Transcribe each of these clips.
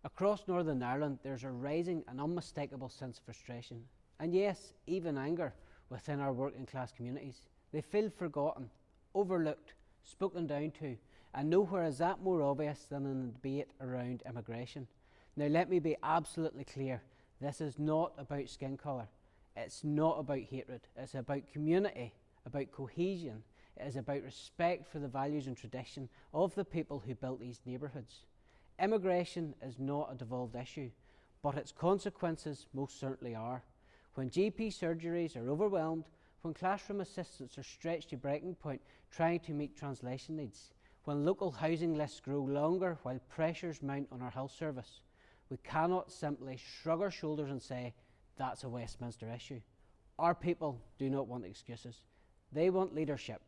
Across Northern Ireland, there's a rising and unmistakable sense of frustration, and yes, even anger within our working class communities. They feel forgotten, overlooked, spoken down to, and nowhere is that more obvious than in the debate around immigration. Now, let me be absolutely clear, this is not about skin colour, it's not about hatred, it's about community, about cohesion, it is about respect for the values and tradition of the people who built these neighbourhoods. Immigration is not a devolved issue, but its consequences most certainly are. When GP surgeries are overwhelmed, when classroom assistants are stretched to breaking point trying to meet translation needs, when local housing lists grow longer while pressures mount on our health service, we cannot simply shrug our shoulders and say, that's a Westminster issue. Our people do not want excuses. They want leadership.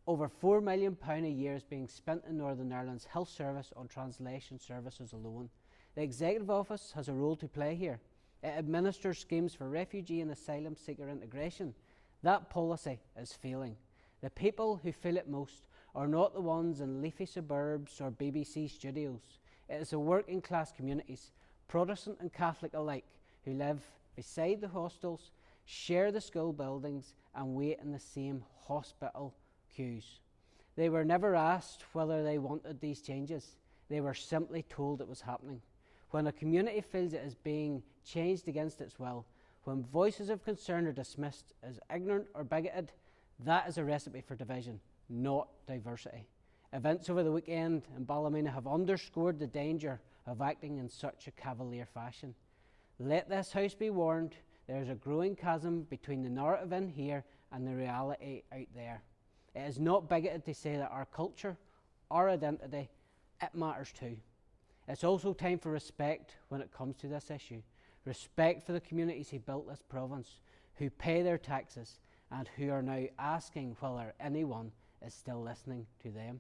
Over £4 million a year is being spent in Northern Ireland's health service on translation services alone. The Executive Office has a role to play here. It administers schemes for refugee and asylum seeker integration. That policy is failing. The people who feel it most are not the ones in leafy suburbs or BBC studios. It is the working class communities, Protestant and Catholic alike, who live beside the hostels, share the school buildings and wait in the same hospital queues. They were never asked whether they wanted these changes. They were simply told it was happening. When a community feels it is being changed against its will, when voices of concern are dismissed as ignorant or bigoted, that is a recipe for division, not diversity. Events over the weekend in Ballymena have underscored the danger of acting in such a cavalier fashion. Let this House be warned, there is a growing chasm between the narrative in here and the reality out there. It is not bigoted to say that our culture, our identity, it matters too. It's also time for respect when it comes to this issue. Respect for the communities who built this province, who pay their taxes and who are now asking whether anyone is still listening to them.